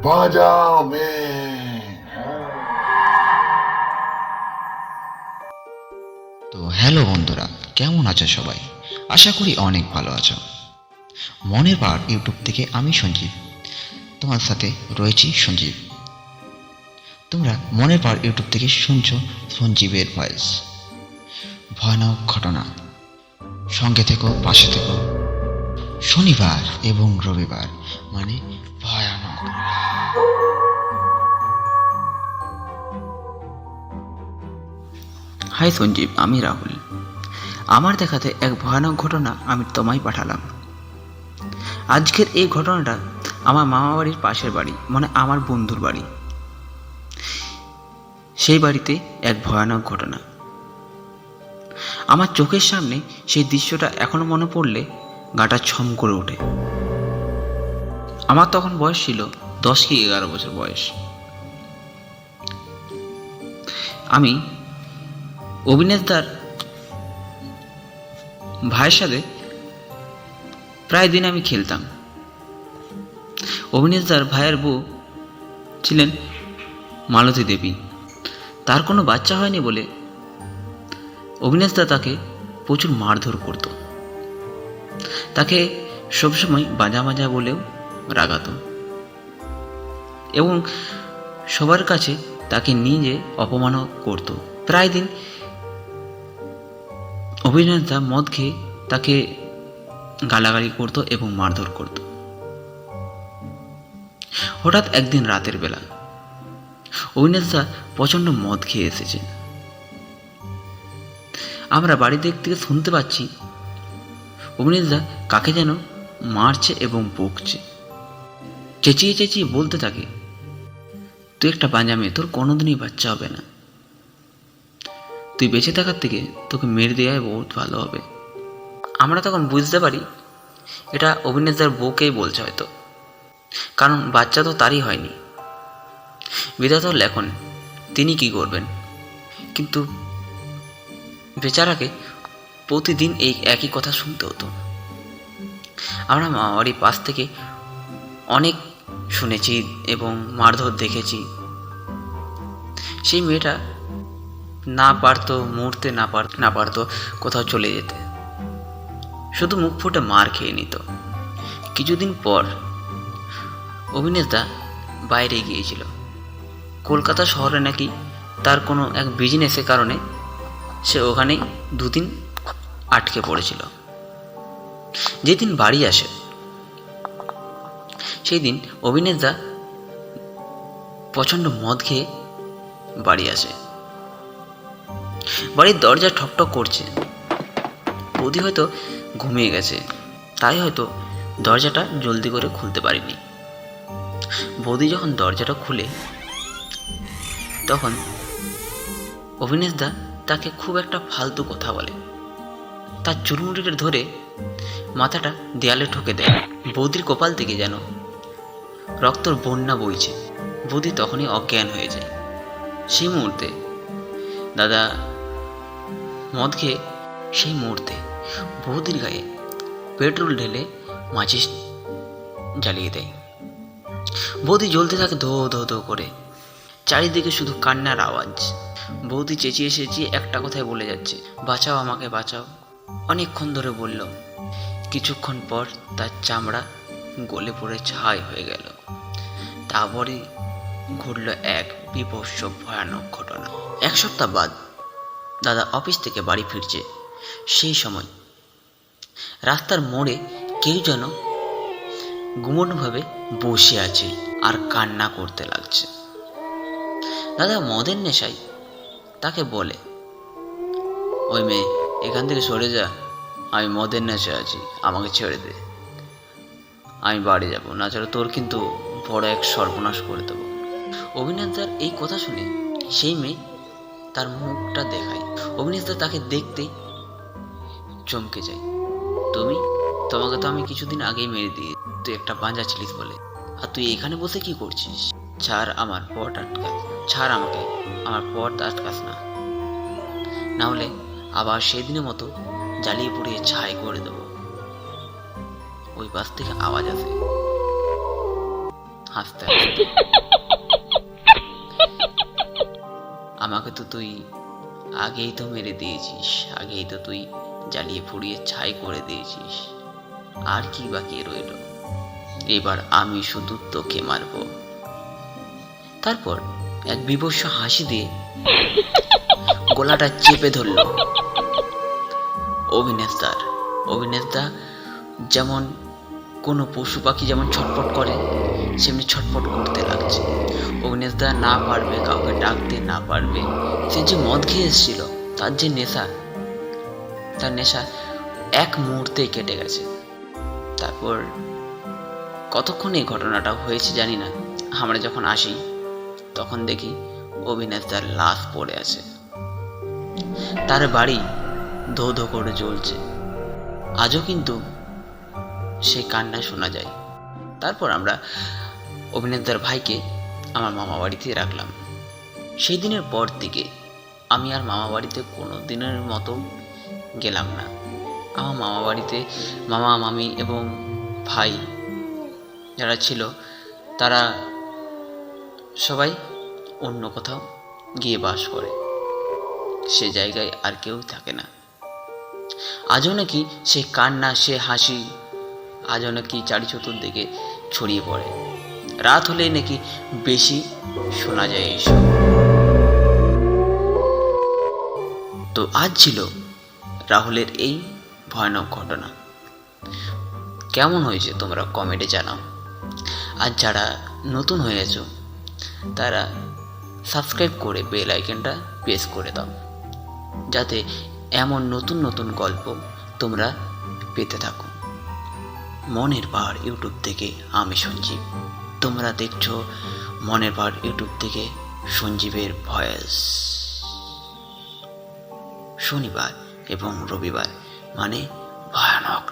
বাজাও মে। তো হ্যালো বন্ধুরা, কেমন আছো সবাই? আশা করি অনেক ভালো আছো। মনের পাহাড় ইউটিউব থেকে আমি সঞ্জীব, তোমার সাথে রয়েছি সঞ্জীব। তোমরা মনের পাহাড় ইউটিউব থেকে শুনছো সঞ্জীবের ভয়েস। ভয়ানক ঘটনা, সঙ্গে থেকো, পাশে থেকো। শনিবার এবং রবিবার মানে ভয়ানক। হাই সঞ্জীব, আমি রাহুল। আমার দেখাতে এক ভয়ানক ঘটনা আমি তোমায় পাঠালাম। আজকের এই ঘটনাটা আমার মামা বাড়ির পাশের বাড়ি, মানে আমার বন্ধুর বাড়ি। সেই বাড়িতে এক ভয়ানক ঘটনা। আমার চোখের সামনে সেই দৃশ্যটা এখনো মনে পড়লে গাটা ছম করে ওঠে। আমার তখন বয়স ছিল 10 কি 11 বছর বয়স। আমি অবিনাশদার ভাইয়ের সাথে প্রায় দিন আমি খেলতাম। অবিনাশদার ভাইয়ের বউ ছিলেন মালতী দেবী। তার কোনো বাচ্চা হয়নি বলে অবিনাশদা তাকে প্রচুর মারধর করত। তাকে সবসময় বাজা মাজা বলেও রাগাতো এবং সবার কাছে তাকে নিজে অপমানও করত। প্রায় দিন অবিনাশদা মদ খেয়ে তাকে গালাগালি করত এবং মারধর করত। হঠাৎ একদিন রাতের বেলা অবিনাশদা প্রচণ্ড মদ খেয়ে এসেছে। আমরা বাড়ি থেকে শুনতে পাচ্ছি অবিনাশদা কাকে যেন মারছে এবং বকছে। চেঁচিয়ে চেঁচিয়ে বলতে থাকে, তুই একটা বাঁজা মেয়ে, তোর কোনোদিনই বাচ্চা হবে না। তুই বেঁচে থাকার থেকে তোকে মেরে দেওয়াই বহুত ভালো হবে। আমরা তখন বুঝতে পারি এটা অবিনাশদার বউকেই বলছে হয়তো, কারণ বাচ্চা তো তারই হয়নি। বিধাতার লেখন, তিনি কি করবেন। কিন্তু বেচারাকে প্রতিদিন এই একই কথা শুনতে হতো। আমরা মামাবাড়ির পাশ থেকে অনেক শুনেছি এবং মারধর দেখেছি। সেই মেয়েটা না পারতো মরতে, না পারতো কোথাও চলে যেতে, শুধু মুখ ফুটে মার খেয়ে নিত। কিছুদিন পর অবিনাশদা বাইরে গিয়েছিল। কলকাতা শহরে নাকি তার কোনো এক বিজনেসের কারণে সে ওখানেই দুদিন আটকে পড়েছিল। যেদিন বাড়ি আসে সেই দিন অবিনাশদা প্রচণ্ড মদ খেয়ে বাড়ি আসে। বাড়ির দরজা ঠকঠক করছে। বৌদি হয়তো ঘুমিয়ে গেছে, তাই হয়তো দরজাটা জলদি করে খুলতে পারেনি। বৌদি যখন দরজাটা খুলে, তখন অবিনাশদা তাকে খুব একটা ফালতু কথা বলে। তার চুলমুটিটা ধরে মাথাটা দেয়ালে ঠুকে দেয়। বৌদির কপাল থেকে যেন রক্তর বন্যা বইছে। বৌদি তখনই অজ্ঞান হয়ে যায়। সেই মুহূর্তে দাদা মদ খেয়ে সেই মুহূর্তে বৌদির গায়ে পেট্রোল ঢেলে মাচিস জ্বালিয়ে দেয়। বৌদি জ্বলতে থাকে ধো ধো ধো করে। চারিদিকে শুধু কান্নার আওয়াজ। বৌদি চেঁচিয়ে চেঁচিয়ে একটা কথাই বলে যাচ্ছে, বাঁচাও আমাকে বাঁচাও। অনেকক্ষণ ধরে বলল। কিছুক্ষণ পর তার চামড়া গলে পড়ে ছাই হয়ে গেল। তারপরে ঘটল এক বীভৎস ভয়ানক ঘটনা। 1 সপ্তাহ বাদ দাদা অফিস থেকে বাড়ি ফিরছে। সেই সময় রাস্তার মোড়ে কেউ যেন গুমোটভাবে বসে আছে আর কান্না করতে লাগছে। দাদা মদের নেশায় তাকে বলে, ওই মেয়ে, এখান থেকে সরে যা, আমি মদের নেশায় আছি, আমাকে ছেড়ে দে, আমি বাড়ি যাব, না ছাড়া তোর কিন্তু বড় এক সর্বনাশ করে দেবো। অবিনাশদার এই কথা শুনে সেই মেয়ে তার মুখটা দেখায়। অবিনাশদা তাকে দেখতেই চমকে যায়। তোমাকে তো আমি কিছুদিন আগেই মেরে দিয়ে, তুই একটা বাঁজা ছিলিস বলে, আর তুই এখানে বসে কি করছিস? ছাড়, আমার পথ আটকাস, ছাড় আমাকে, আমার পথ আটকাস না, না হলে আবার সেদিনের মতো জ্বালিয়ে পুড়িয়ে ছাই করে দেব। ওই পাশ থেকে আওয়াজ আসে, হাসতে হাসতে। আমাকে তো তুই আগেই তো মেরে দিয়েছিস, আগেই তো তুই জ্বালিয়ে পুড়িয়ে ছাই করে দিয়েছিস, আর কি বাকি রইল? এবার আমি শুধু তোকে মারব। তারপর এক বিভৎস হাসি দিয়ে গলাটা চেপে ধরল অভিনেতার। অভিনেতা যেমন কোনো পশু পাখি যেমন ছটফট করে, সেমনি ছটফট করতে লাগছে। অভিনেতা না পারবে কাউকে ডাকতে, না পারবে। সে যে মদ খেয়ে এসেছিল, তার যে নেশা, তার নেশা এক মুহূর্তেই কেটে গেছে। তারপর কতক্ষণ এই ঘটনাটা হয়েছে জানি না। আমরা যখন আসি তখন দেখি অভিনেতার লাশ পড়ে আছে। তার বাড়ি ধো ধো করে জ্বলছে। আজও কিন্তু সেই কান্না শোনা যায়। তারপর আমরা অভিনেতার ভাইকে আমার মামা বাড়িতে রাখলাম। সেই দিনের পর থেকে আমি আর মামা বাড়িতে কোনো দিনের মতো গেলাম না। আমার মামা বাড়িতে মামা মামি এবং ভাই যারা ছিল, তারা সবাই অন্য কোথাও গিয়ে বাস করে। সে জায়গায় আর কেউ থাকে না। আজও নাকি সে কান্না, সে হাসি আজও নাকি চারি চতুর্দিকে ছড়িয়ে পড়ে। রাত হলেই নাকি বেশি শোনা যায় এইসব। তো আজ ছিল রাহুলের এই ভয়ানক ঘটনা। কেমন হয়েছে তোমরা কমেন্টে জানাও। আর যারা নতুন হয়েছো তারা সাবস্ক্রাইব করে বেল আইকনটা প্রেস করে দাও, যাতে এমন নতুন নতুন গল্প তোমরা পেতে থাকো। মনের পাহাড় ইউটিউব থেকে আমি সঞ্জীব। তোমরা দেখছো মনের পাহাড় ইউটিউব থেকে সঞ্জীবের ভয়েস। শনিবার এবং রবিবার মানে ভয়ানক